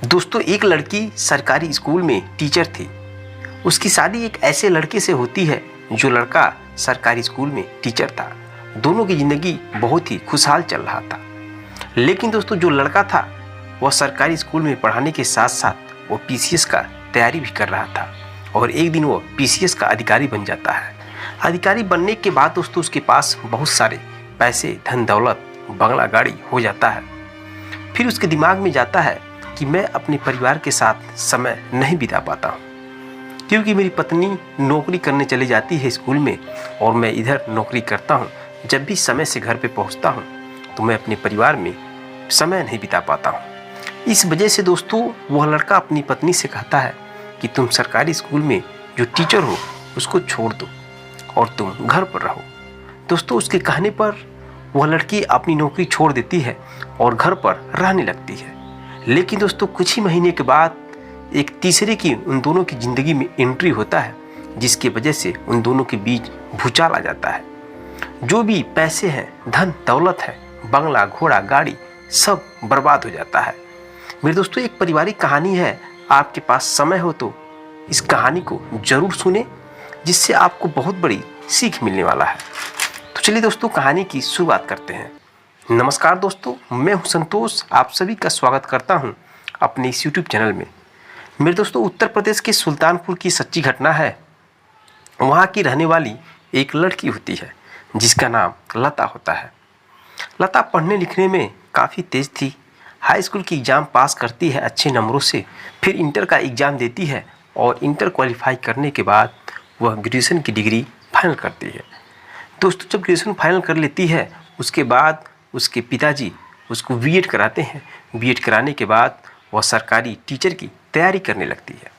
दोस्तों, एक लड़की सरकारी स्कूल में टीचर थी। उसकी शादी एक ऐसे लड़के से होती है जो लड़का सरकारी स्कूल में टीचर था। दोनों की ज़िंदगी बहुत ही खुशहाल चल रहा था। लेकिन दोस्तों, जो लड़का था वह सरकारी स्कूल में पढ़ाने के साथ साथ वो पीसीएस का तैयारी भी कर रहा था और एक दिन वो पीसीएस का अधिकारी बन जाता है। अधिकारी बनने के बाद दोस्तों उसके पास बहुत सारे पैसे, धन दौलत, बंगला, गाड़ी हो जाता है। फिर उसके दिमाग में जाता है कि मैं अपने परिवार के साथ समय नहीं बिता पाता हूँ, क्योंकि मेरी पत्नी नौकरी करने चली जाती है स्कूल में और मैं इधर नौकरी करता हूँ। जब भी समय से घर पे पहुँचता हूँ तो मैं अपने परिवार में समय नहीं बिता पाता हूँ। इस वजह से दोस्तों वह लड़का अपनी पत्नी से कहता है कि तुम सरकारी स्कूल में जो टीचर हो उसको छोड़ दो और तुम घर पर रहो। दोस्तों, उसके कहने पर वह लड़की अपनी नौकरी छोड़ देती है और घर पर रहने लगती है। लेकिन दोस्तों, कुछ ही महीने के बाद एक तीसरे की उन दोनों की ज़िंदगी में एंट्री होता है, जिसकी वजह से उन दोनों के बीच भूचाल आ जाता है। जो भी पैसे हैं, धन दौलत है, बंगला, घोड़ा, गाड़ी, सब बर्बाद हो जाता है। मेरे दोस्तों, एक पारिवारिक कहानी है। आपके पास समय हो तो इस कहानी को जरूर सुने, जिससे आपको बहुत बड़ी सीख मिलने वाला है। तो चलिए दोस्तों, कहानी की शुरुआत करते हैं। नमस्कार दोस्तों, मैं हूं संतोष। आप सभी का स्वागत करता हूं अपने इस यूट्यूब चैनल में। मेरे दोस्तों, उत्तर प्रदेश के सुल्तानपुर की सच्ची घटना है। वहां की रहने वाली एक लड़की होती है जिसका नाम लता होता है। लता पढ़ने लिखने में काफ़ी तेज थी। हाई स्कूल की एग्ज़ाम पास करती है अच्छे नंबरों से, फिर इंटर का एग्ज़ाम देती है और इंटर क्वालिफाई करने के बाद वह ग्रेजुएशन की डिग्री फाइनल करती है। दोस्तों, जब ग्रेजुएशन फाइनल कर लेती है उसके बाद उसके पिताजी उसको बीएड कराते हैं। बीएड कराने के बाद वह सरकारी टीचर की तैयारी करने लगती है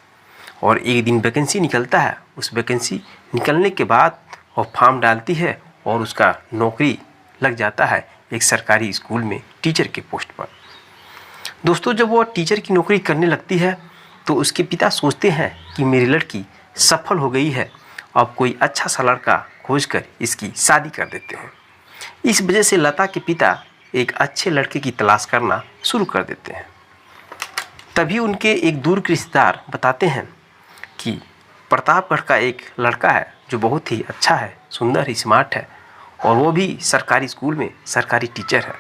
और एक दिन वैकेंसी निकलता है। उस वैकेंसी निकलने के बाद वह फॉर्म डालती है और उसका नौकरी लग जाता है एक सरकारी स्कूल में टीचर के पोस्ट पर। दोस्तों, जब वह टीचर की नौकरी करने लगती है तो उसके पिता सोचते हैं कि मेरी लड़की सफल हो गई है, अब कोई अच्छा सा लड़का खोजकर इसकी शादी कर देते हैं। इस वजह से लता के पिता एक अच्छे लड़के की तलाश करना शुरू कर देते हैं। तभी उनके एक दूर के रिश्तेदार बताते हैं कि प्रतापगढ़ का एक लड़का है जो बहुत ही अच्छा है, सुंदर है, स्मार्ट है और वो भी सरकारी स्कूल में सरकारी टीचर है।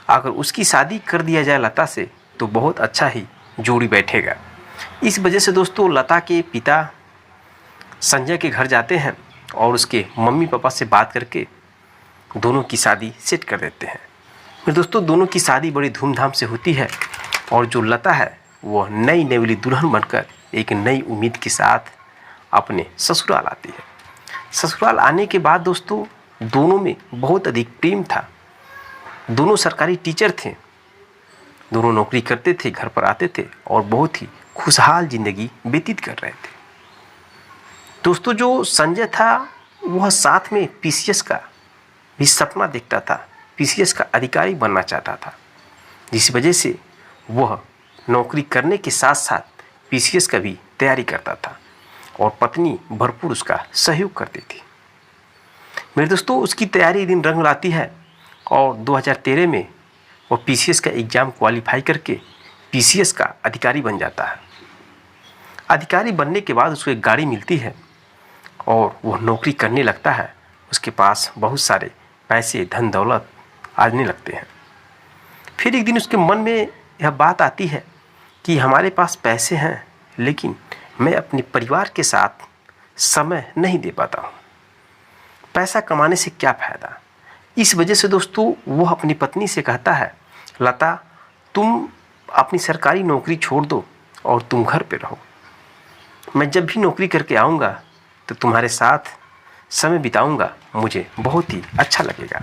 अगर उसकी शादी कर दिया जाए लता से तो बहुत अच्छा ही जोड़ी बैठेगा। इस वजह से दोस्तों लता के पिता संजय के घर जाते हैं और उसके मम्मी पापा से बात करके दोनों की शादी सेट कर देते हैं। मेरे दोस्तों, दोनों की शादी बड़ी धूमधाम से होती है और जो लता है वह नई नेवली दुल्हन बनकर एक नई उम्मीद के साथ अपने ससुराल आती है। ससुराल आने के बाद दोस्तों दोनों में बहुत अधिक प्रेम था। दोनों सरकारी टीचर थे, दोनों नौकरी करते थे, घर पर आते थे और बहुत ही खुशहाल ज़िंदगी व्यतीत कर रहे थे। दोस्तों, जो संजय था वह साथ में पीसीएस का भी सपना देखता था, पीसीएस का अधिकारी बनना चाहता था, जिस वजह से वह नौकरी करने के साथ साथ पीसीएस का भी तैयारी करता था और पत्नी भरपूर उसका सहयोग करती थी। मेरे दोस्तों, उसकी तैयारी दिन रंग लाती है और 2013 में वह पीसीएस का एग्ज़ाम क्वालिफाई करके पीसीएस का अधिकारी बन जाता है। अधिकारी बनने के बाद उसको एक गाड़ी मिलती है और वह नौकरी करने लगता है। उसके पास बहुत सारे पैसे, धन दौलत आने लगते हैं। फिर एक दिन उसके मन में यह बात आती है कि हमारे पास पैसे हैं लेकिन मैं अपने परिवार के साथ समय नहीं दे पाता हूँ। पैसा कमाने से क्या फ़ायदा। इस वजह से दोस्तों वह अपनी पत्नी से कहता है, लता तुम अपनी सरकारी नौकरी छोड़ दो और तुम घर पे रहो। मैं जब भी नौकरी करके आऊँगा तो तुम्हारे साथ समय बिताऊंगा, मुझे बहुत ही अच्छा लगेगा।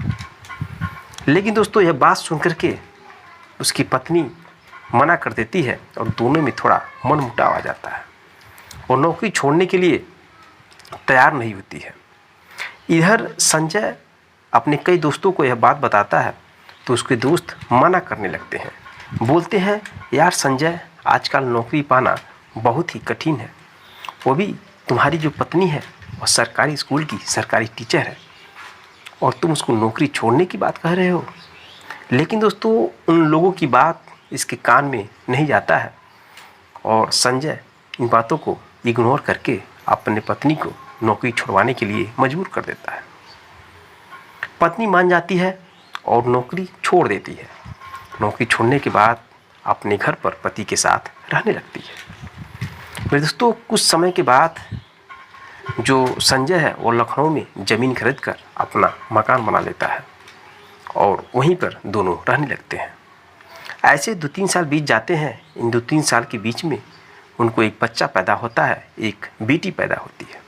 लेकिन दोस्तों यह बात सुनकर के उसकी पत्नी मना कर देती है और दोनों में थोड़ा मनमुटाव आ जाता है और नौकरी छोड़ने के लिए तैयार नहीं होती है। इधर संजय अपने कई दोस्तों को यह बात बताता है तो उसके दोस्त मना करने लगते हैं, बोलते हैं यार संजय, आजकल नौकरी पाना बहुत ही कठिन है, वो भी तुम्हारी जो पत्नी है वह सरकारी स्कूल की सरकारी टीचर है और तुम उसको नौकरी छोड़ने की बात कह रहे हो। लेकिन दोस्तों उन लोगों की बात इसके कान में नहीं जाता है और संजय इन बातों को इग्नोर करके अपने पत्नी को नौकरी छुड़वाने के लिए मजबूर कर देता है। पत्नी मान जाती है और नौकरी छोड़ देती है। नौकरी छोड़ने के बाद अपने घर पर पति के साथ रहने लगती है। मेरे दोस्तों, कुछ समय के बाद जो संजय है वो लखनऊ में ज़मीन खरीद कर अपना मकान बना लेता है और वहीं पर दोनों रहने लगते हैं। ऐसे 2-3 साल बीत जाते हैं। इन 2-3 साल के बीच में उनको एक बच्चा पैदा होता है, एक बेटी पैदा होती है।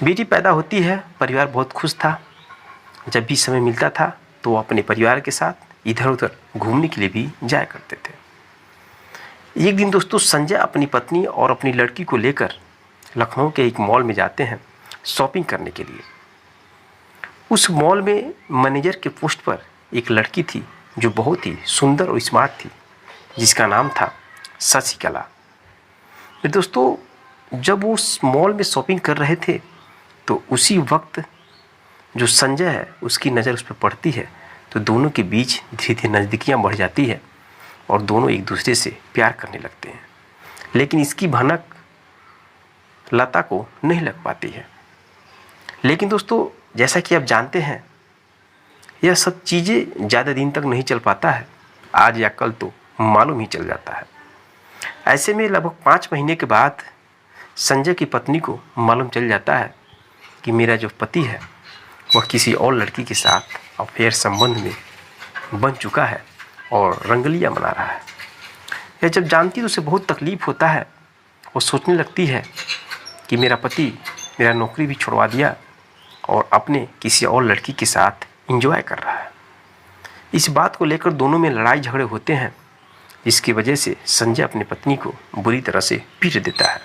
बेटी पैदा होती है, परिवार बहुत खुश था। जब भी समय मिलता था तो वो अपने परिवार के साथ इधर उधर घूमने के लिए भी जाया करते थे। एक दिन दोस्तों संजय अपनी पत्नी और अपनी लड़की को लेकर लखनऊ के एक मॉल में जाते हैं शॉपिंग करने के लिए। उस मॉल में मैनेजर के पोस्ट पर एक लड़की थी जो बहुत ही सुंदर और स्मार्ट थी, जिसका नाम था शशिकला। मेरे दोस्तों, जब वो उस मॉल में शॉपिंग कर रहे थे तो उसी वक्त जो संजय है उसकी नज़र उस पर पड़ती है, तो दोनों के बीच धीरे धीरे नज़दीकियाँ बढ़ जाती है और दोनों एक दूसरे से प्यार करने लगते हैं। लेकिन इसकी भनक लता को नहीं लग पाती है। लेकिन दोस्तों, जैसा कि आप जानते हैं, यह सब चीज़ें ज़्यादा दिन तक नहीं चल पाता है। आज या कल तो मालूम ही चल जाता है। ऐसे में लगभग 5 महीने के बाद संजय की पत्नी को मालूम चल जाता है कि मेरा जो पति है वह किसी और लड़की के साथ अफेयर संबंध में बन चुका है और रंगलियां मना रहा है। यह जब जानती है तो उसे बहुत तकलीफ़ होता है। वो सोचने लगती है कि मेरा पति मेरा नौकरी भी छुड़वा दिया और अपने किसी और लड़की के साथ एंजॉय कर रहा है। इस बात को लेकर दोनों में लड़ाई झगड़े होते हैं, जिसकी वजह से संजय अपनी पत्नी को बुरी तरह से पीट देता है।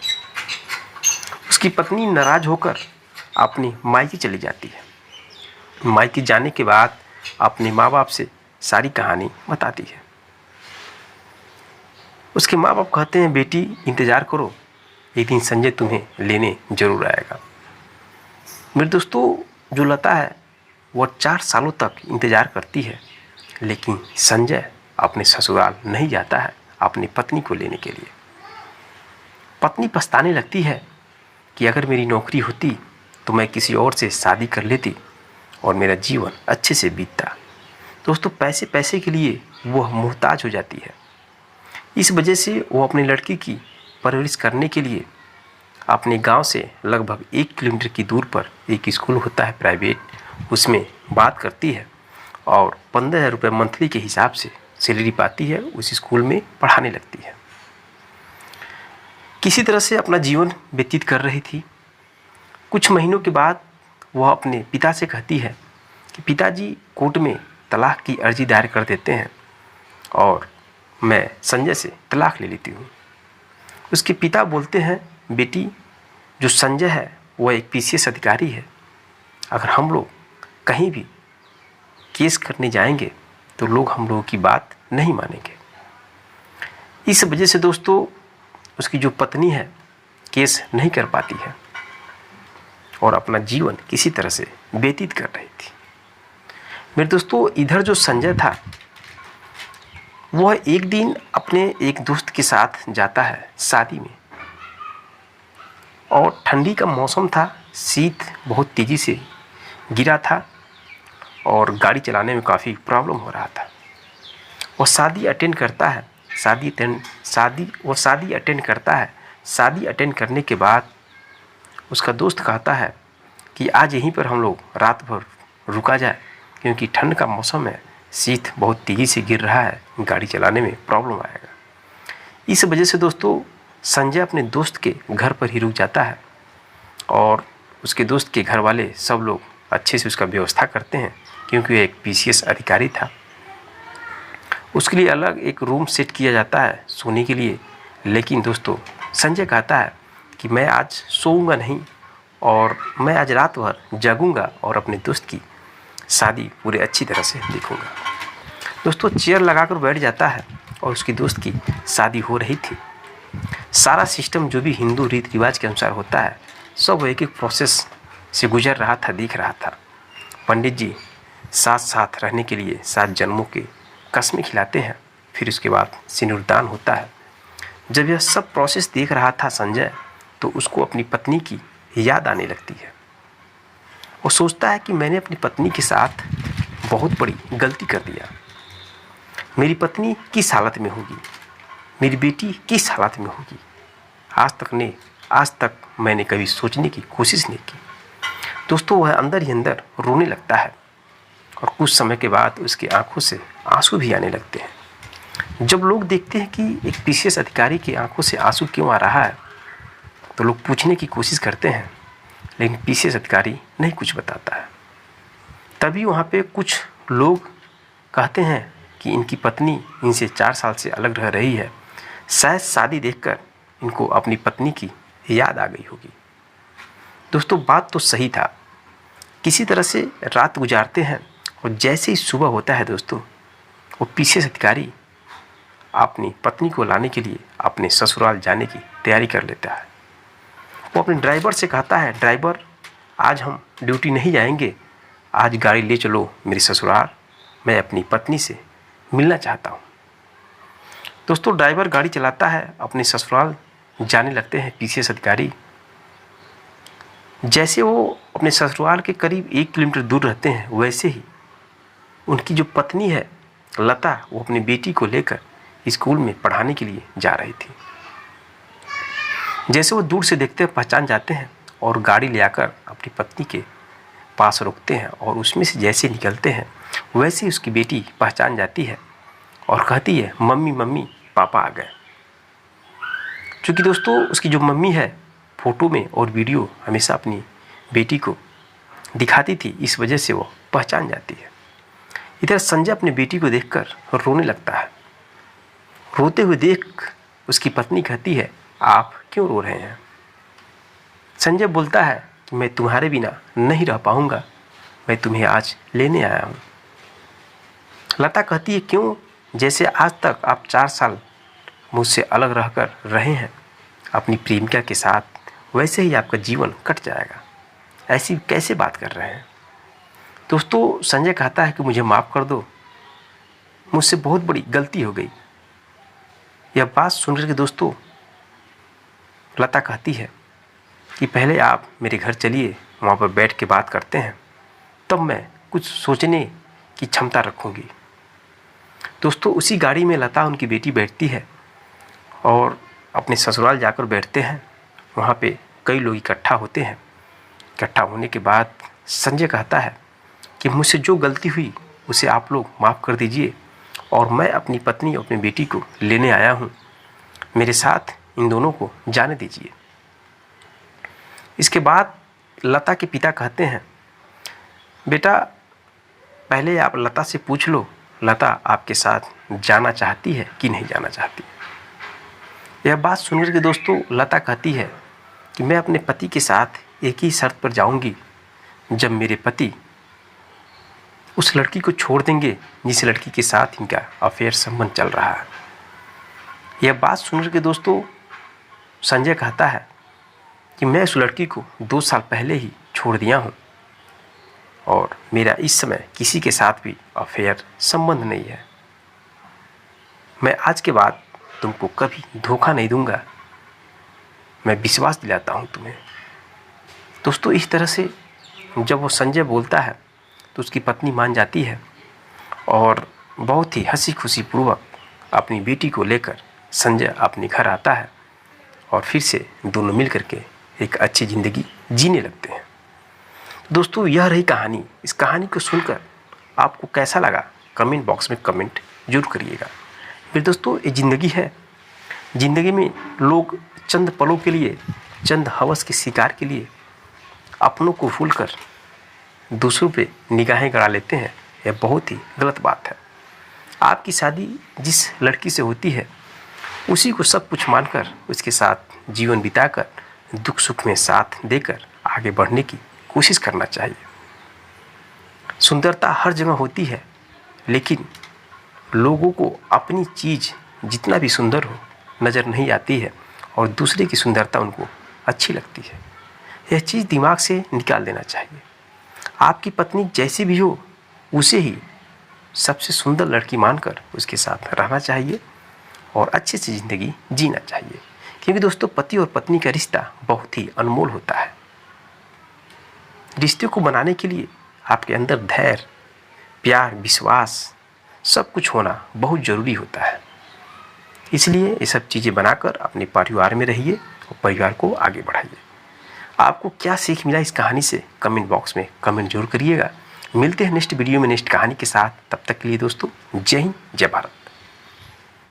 उसकी पत्नी नाराज़ होकर अपनी मायके चली जाती है। मायके जाने के बाद अपने माँ बाप से सारी कहानी बताती है। उसके माँ बाप कहते हैं, बेटी इंतज़ार करो, एक दिन संजय तुम्हें लेने ज़रूर आएगा। मेरे दोस्तों, जो लता है वह 4 सालों तक इंतज़ार करती है, लेकिन संजय अपने ससुराल नहीं जाता है अपनी पत्नी को लेने के लिए। पत्नी पछताने लगती है कि अगर मेरी नौकरी होती तो मैं किसी और से शादी कर लेती और मेरा जीवन अच्छे से बीतता। दोस्तों, पैसे के लिए वह मोहताज हो जाती है। इस वजह से वो अपनी लड़की की परवरिश करने के लिए अपने गांव से लगभग 1 किलोमीटर की दूर पर एक स्कूल होता है प्राइवेट, उसमें बात करती है और 15,000 रुपये मंथली के हिसाब से सैलरी पाती है। उस स्कूल में पढ़ाने लगती है। किसी तरह से अपना जीवन व्यतीत कर रही थी। कुछ महीनों के बाद वह अपने पिता से कहती है कि पिताजी कोर्ट में तलाक की अर्जी दायर कर देते हैं और मैं संजय से तलाक ले लेती हूँ। उसके पिता बोलते हैं, बेटी जो संजय है वह एक PCS अधिकारी है, अगर हम लोग कहीं भी केस करने जाएंगे तो लोग हम लोगों की बात नहीं मानेंगे। इस वजह से दोस्तों उसकी जो पत्नी है केस नहीं कर पाती है और अपना जीवन किसी तरह से व्यतीत कर रही थी। मेरे दोस्तों, इधर जो संजय था वह एक दिन अपने एक दोस्त के साथ जाता है शादी में और ठंडी का मौसम था, शीत बहुत तेज़ी से गिरा था और गाड़ी चलाने में काफ़ी प्रॉब्लम हो रहा था। वो शादी अटेंड करता है। शादी अटेंड करने के बाद उसका दोस्त कहता है कि आज यहीं पर हम लोग रात भर रुका जाए, क्योंकि ठंड का मौसम है, शीत बहुत तेज़ी से गिर रहा है, गाड़ी चलाने में प्रॉब्लम आएगा। इस वजह से दोस्तों संजय अपने दोस्त के घर पर ही रुक जाता है और उसके दोस्त के घर वाले सब लोग अच्छे से उसका व्यवस्था करते हैं, क्योंकि वह एक PCS अधिकारी था। उसके लिए अलग एक रूम सेट किया जाता है सोने के लिए। लेकिन दोस्तों संजय कहता है कि मैं आज सोऊंगा नहीं और मैं आज रात भर जगूंगा और अपने दोस्त की शादी पूरे अच्छी तरह से देखूंगा। दोस्तों चेयर लगाकर बैठ जाता है और उसकी दोस्त की शादी हो रही थी। सारा सिस्टम जो भी हिंदू रीति रिवाज के अनुसार होता है सब एक एक प्रोसेस से गुजर रहा था, दिख रहा था। पंडित जी साथ साथ रहने के लिए 7 जन्मों के कस्में खिलाते हैं, फिर उसके बाद सिंदूरदान होता है। जब यह सब प्रोसेस देख रहा था संजय, तो उसको अपनी पत्नी की याद आने लगती है। वो सोचता है कि मैंने अपनी पत्नी के साथ बहुत बड़ी गलती कर दिया। मेरी पत्नी किस हालत में होगी, मेरी बेटी किस हालत में होगी, आज तक मैंने कभी सोचने की कोशिश नहीं की। दोस्तों, वह अंदर ही अंदर रोने लगता है और कुछ समय के बाद उसकी आंखों से आंसू भी आने लगते हैं। जब लोग देखते हैं कि एक पीसीएस अधिकारी की आंखों से आंसू क्यों आ रहा है, तो लोग पूछने की कोशिश करते हैं, लेकिन पीसीएस अधिकारी नहीं कुछ बताता है। तभी वहाँ पे कुछ लोग कहते हैं कि इनकी पत्नी इनसे 4 साल से अलग रह रही है, शायद शादी देखकर इनको अपनी पत्नी की याद आ गई होगी। दोस्तों, बात तो सही था। किसी तरह से रात गुजारते हैं और जैसे ही सुबह होता है दोस्तों, वो पीसीएस अधिकारी अपनी पत्नी को लाने के लिए अपने ससुराल जाने की तैयारी कर लेता है। वो अपने ड्राइवर से कहता है, ड्राइवर आज हम ड्यूटी नहीं जाएंगे, आज गाड़ी ले चलो मेरे ससुराल, मैं अपनी पत्नी से मिलना चाहता हूँ। दोस्तों, ड्राइवर गाड़ी चलाता है, अपने ससुराल जाने लगते हैं पीसीएस अधिकारी। जैसे वो अपने ससुराल के करीब 1 किलोमीटर दूर रहते हैं, वैसे ही उनकी जो पत्नी है लता, वो अपनी बेटी को लेकर स्कूल में पढ़ाने के लिए जा रही थी। जैसे वो दूर से देखते हैं, पहचान जाते हैं और गाड़ी ले आकर अपनी पत्नी के पास रुकते हैं और उसमें से जैसे निकलते हैं वैसे ही उसकी बेटी पहचान जाती है और कहती है, मम्मी मम्मी पापा आ गए। क्योंकि दोस्तों, उसकी जो मम्मी है फ़ोटो में और वीडियो हमेशा अपनी बेटी को दिखाती थी, इस वजह से वो पहचान जाती है। इधर संजय अपनी बेटी को देखकर रोने लगता है। रोते हुए देख उसकी पत्नी कहती है, आप क्यों रो रहे हैं? संजय बोलता है कि मैं तुम्हारे बिना नहीं रह पाऊंगा, मैं तुम्हें आज लेने आया हूँ। लता कहती है, क्यों? जैसे आज तक आप 4 साल मुझसे अलग रहकर रहे हैं अपनी प्रेमिका के साथ, वैसे ही आपका जीवन कट जाएगा। ऐसी कैसे बात कर रहे हैं? दोस्तों, संजय कहता है कि मुझे माफ़ कर दो, मुझसे बहुत बड़ी गलती हो गई। यह बात सुनकर के दोस्तों लता कहती है कि पहले आप मेरे घर चलिए, वहाँ पर बैठ के बात करते हैं, तब मैं कुछ सोचने की क्षमता रखूँगी। दोस्तों, उसी गाड़ी में लता उनकी बेटी बैठती है और अपने ससुराल जाकर बैठते हैं। वहाँ पे कई लोग इकट्ठा होते हैं। इकट्ठा होने के बाद संजय कहता है कि मुझसे जो गलती हुई उसे आप लोग माफ़ कर दीजिए और मैं अपनी पत्नी और अपनी बेटी को लेने आया हूँ, मेरे साथ इन दोनों को जाने दीजिए। इसके बाद लता के पिता कहते हैं, बेटा पहले आप लता से पूछ लो, लता आपके साथ जाना चाहती है कि नहीं जाना चाहती। यह बात सुनकर के दोस्तों लता कहती है कि मैं अपने पति के साथ एक ही शर्त पर जाऊंगी, जब मेरे पति उस लड़की को छोड़ देंगे जिस लड़की के साथ इनका अफेयर संबंध चल रहा है। यह बात सुनकर के दोस्तों संजय कहता है कि मैं उस लड़की को 2 साल पहले ही छोड़ दिया हूँ और मेरा इस समय किसी के साथ भी अफेयर संबंध नहीं है। मैं आज के बाद तुमको कभी धोखा नहीं दूंगा, मैं विश्वास दिलाता हूँ तुम्हें। दोस्तों, इस तरह से जब वो संजय बोलता है तो उसकी पत्नी मान जाती है और बहुत ही हंसी खुशी पूर्वक अपनी बेटी को लेकर संजय अपने घर आता है और फिर से दोनों मिल करके एक अच्छी ज़िंदगी जीने लगते हैं। दोस्तों, यह रही कहानी। इस कहानी को सुनकर आपको कैसा लगा कमेंट बॉक्स में कमेंट जरूर करिएगा। फिर दोस्तों, ये ज़िंदगी है। ज़िंदगी में लोग चंद पलों के लिए, चंद हवस के शिकार के लिए अपनों को भूलकर दूसरों पे निगाहें गड़ा लेते हैं। यह बहुत ही गलत बात है। आपकी शादी जिस लड़की से होती है उसी को सब कुछ मानकर उसके साथ जीवन बिताकर दुख सुख में साथ देकर आगे बढ़ने की कोशिश करना चाहिए। सुंदरता हर जगह होती है, लेकिन लोगों को अपनी चीज़ जितना भी सुंदर हो नज़र नहीं आती है और दूसरे की सुंदरता उनको अच्छी लगती है। यह चीज़ दिमाग से निकाल देना चाहिए। आपकी पत्नी जैसी भी हो उसे ही सबसे सुंदर लड़की मानकर उसके साथ रहना चाहिए और अच्छे से ज़िंदगी जीना चाहिए। क्योंकि दोस्तों पति और पत्नी का रिश्ता बहुत ही अनमोल होता है। रिश्ते को बनाने के लिए आपके अंदर धैर्य, प्यार, विश्वास सब कुछ होना बहुत ज़रूरी होता है। इसलिए ये सब चीज़ें बनाकर अपने परिवार में रहिए और परिवार को आगे बढ़ाइए। आपको क्या सीख मिला इस कहानी से कमेंट बॉक्स में कमेंट जरूर करिएगा। मिलते हैं नेक्स्ट वीडियो में नेक्स्ट कहानी के साथ। तब तक के लिए दोस्तों जय हिंद, जय भारत।